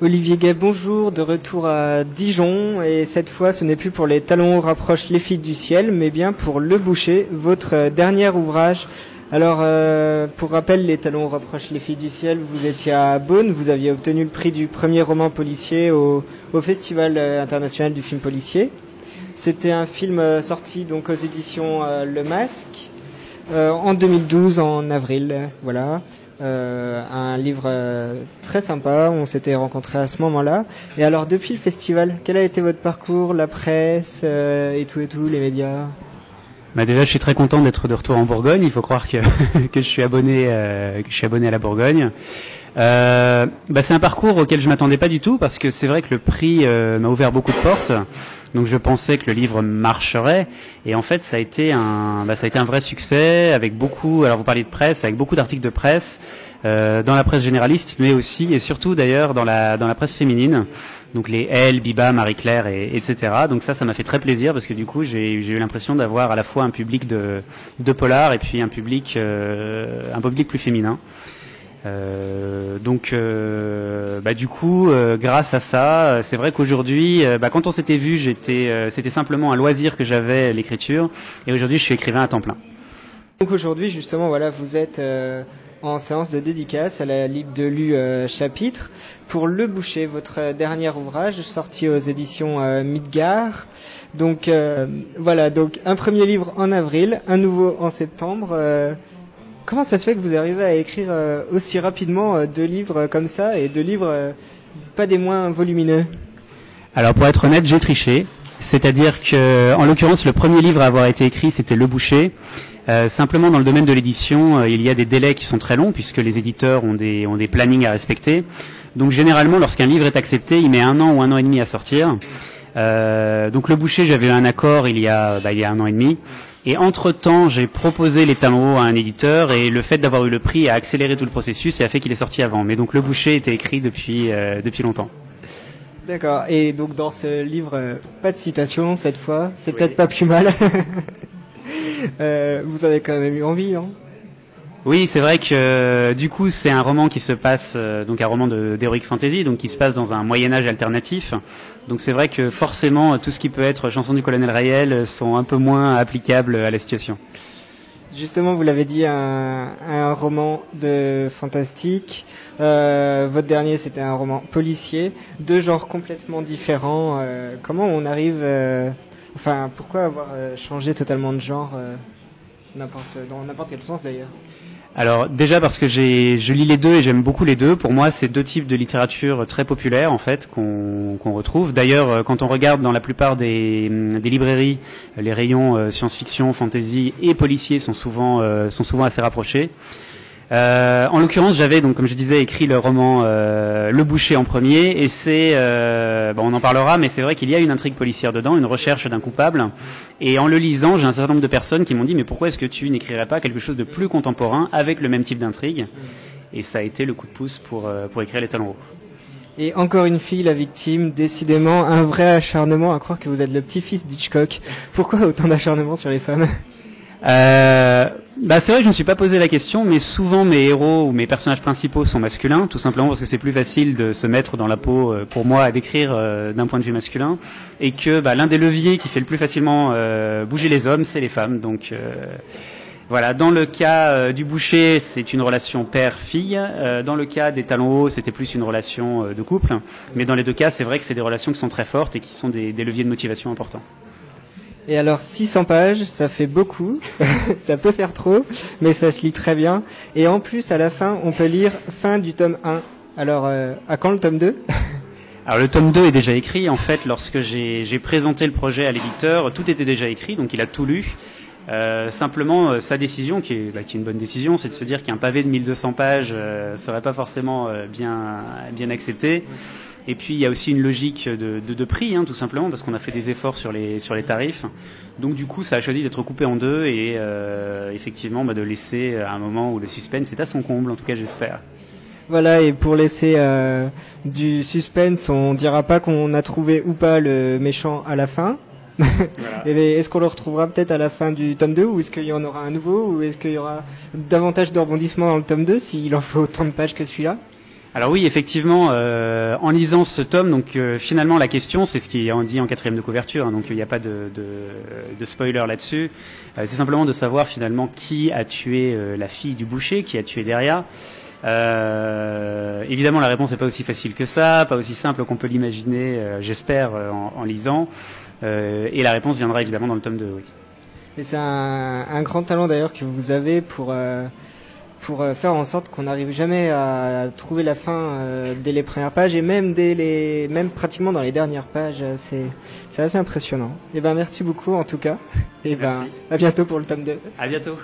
Olivier Gay, bonjour, de retour à Dijon, et cette fois ce n'est plus pour les talons hauts rapprochent les filles du ciel, mais bien pour Le Boucher, votre dernier ouvrage. Alors, pour rappel, les talons hauts rapprochent les filles du ciel, vous étiez à Beaune, vous aviez obtenu le prix du premier roman policier au Festival international du film policier. C'était un film sorti donc aux éditions Le Masque, en 2012, en avril, voilà. Un livre très sympa, on s'était rencontrés à ce moment-là. Et alors depuis le festival, quel a été votre parcours, la presse et tout, les médias? Déjà, je suis très content d'être de retour en Bourgogne. Il faut croire que que je suis abonné à la Bourgogne. C'est un parcours auquel je m'attendais pas du tout parce que c'est vrai que le prix m'a ouvert beaucoup de portes. Donc je pensais que le livre marcherait et en fait ça a été un vrai succès avec beaucoup. Alors vous parlez de presse, avec beaucoup d'articles de presse dans la presse généraliste, mais aussi et surtout d'ailleurs dans la presse féminine. Donc les Elle, Biba, Marie-Claire etc. Donc ça m'a fait très plaisir parce que du coup j'ai eu l'impression d'avoir à la fois un public de polar et puis un public plus féminin. Du coup, grâce à ça, c'est vrai qu'aujourd'hui, quand on s'était vu, c'était simplement un loisir que j'avais, l'écriture, et aujourd'hui, je suis écrivain à temps plein. Donc aujourd'hui, justement, voilà, vous êtes en séance de dédicace à la Libre de Lu Chapitre pour Le Boucher, votre dernier ouvrage sorti aux éditions Midgard. Donc voilà, donc un premier livre en avril, un nouveau en septembre. Comment ça se fait que vous arrivez à écrire aussi rapidement 2 livres comme ça et 2 livres pas des moins volumineux? Alors pour être honnête, j'ai triché. C'est-à-dire que, en l'occurrence, le premier livre à avoir été écrit, c'était Le Boucher. Simplement, dans le domaine de l'édition, il y a des délais qui sont très longs puisque les éditeurs ont des plannings à respecter. Donc généralement, lorsqu'un livre est accepté, il met 1 an ou 1 an et demi à sortir. Donc Le Boucher, j'avais eu un accord il y a 1 an et demi. Et entre-temps, j'ai proposé les talons hauts à un éditeur et le fait d'avoir eu le prix a accéléré tout le processus et a fait qu'il est sorti avant. Mais donc Le Boucher était écrit depuis longtemps. D'accord. Et donc dans ce livre, pas de citation cette fois. C'est peut-être pas plus mal. Vous en avez quand même eu envie, non? Oui, c'est vrai que du coup c'est un roman qui se passe donc un roman d'heroic fantasy, donc qui se passe dans un Moyen Âge alternatif. Donc c'est vrai que forcément tout ce qui peut être chanson du colonel Raël sont un peu moins applicables à la situation. Justement, vous l'avez dit, un roman de fantastique. Votre dernier, c'était un roman policier, 2 genres complètement différents. Comment on arrive, pourquoi avoir changé totalement de genre, dans n'importe quel sens d'ailleurs? Alors déjà parce que je lis les deux et j'aime beaucoup les deux. Pour moi, c'est 2 types de littérature très populaires en fait qu'on retrouve. D'ailleurs, quand on regarde dans la plupart des librairies, les rayons science-fiction, fantasy et policiers sont souvent assez rapprochés. En l'occurrence, j'avais donc, comme je disais, écrit le roman Le Boucher en premier, et c'est on en parlera, mais c'est vrai qu'il y a une intrigue policière dedans, une recherche d'un coupable. Et en le lisant, j'ai un certain nombre de personnes qui m'ont dit mais pourquoi est-ce que tu n'écrirais pas quelque chose de plus contemporain avec le même type d'intrigue? Et ça a été le coup de pouce pour écrire Les Talons Hauts. Et encore une fille, la victime, décidément un vrai acharnement à croire que vous êtes le petit-fils d'Hitchcock. Pourquoi autant d'acharnement sur les femmes? C'est vrai que je ne me suis pas posé la question, mais souvent mes héros ou mes personnages principaux sont masculins, tout simplement parce que c'est plus facile de se mettre dans la peau, pour moi, à décrire d'un point de vue masculin, et que l'un des leviers qui fait le plus facilement bouger les hommes, c'est les femmes. Donc voilà, dans le cas du Boucher, c'est une relation père-fille. Dans le cas des Talons Hauts, c'était plus une relation de couple. Mais dans les 2 cas, c'est vrai que c'est des relations qui sont très fortes et qui sont des leviers de motivation importants. Et alors 600 pages, ça fait beaucoup, ça peut faire trop, mais ça se lit très bien. Et en plus, à la fin, on peut lire fin du tome 1. Alors, à quand le tome 2? Alors le tome 2 est déjà écrit. En fait, lorsque j'ai présenté le projet à l'éditeur, tout était déjà écrit, donc il a tout lu. Simplement, sa décision, qui est une bonne décision, c'est de se dire qu'un pavé de 1200 pages serait pas forcément bien accepté. Et puis il y a aussi une logique de prix, tout simplement, parce qu'on a fait des efforts sur les tarifs. Donc du coup, ça a choisi d'être coupé en 2 et effectivement de laisser un moment où le suspense est à son comble, en tout cas j'espère. Voilà, et pour laisser du suspense, on dira pas qu'on a trouvé ou pas le méchant à la fin. Voilà. Et est-ce qu'on le retrouvera peut-être à la fin du tome 2, ou est-ce qu'il y en aura un nouveau, ou est-ce qu'il y aura davantage de rebondissements dans le tome 2 s'il en faut autant de pages que celui-là? Alors oui, effectivement, en lisant ce tome, donc finalement la question, c'est ce qui est dit en 4e de couverture, hein, donc il n'y a pas de spoiler là-dessus. C'est simplement de savoir finalement qui a tué la fille du boucher, qui a tué Deria. Évidemment, la réponse n'est pas aussi facile que ça, pas aussi simple qu'on peut l'imaginer, j'espère, en lisant. Et la réponse viendra évidemment dans le tome 2, oui. Et c'est un grand talent d'ailleurs que vous avez pour faire en sorte qu'on n'arrive jamais à trouver la fin dès les premières pages et même même pratiquement dans les dernières pages. C'est assez impressionnant. Et ben merci beaucoup en tout cas. Et ben à bientôt pour le tome 2. À bientôt.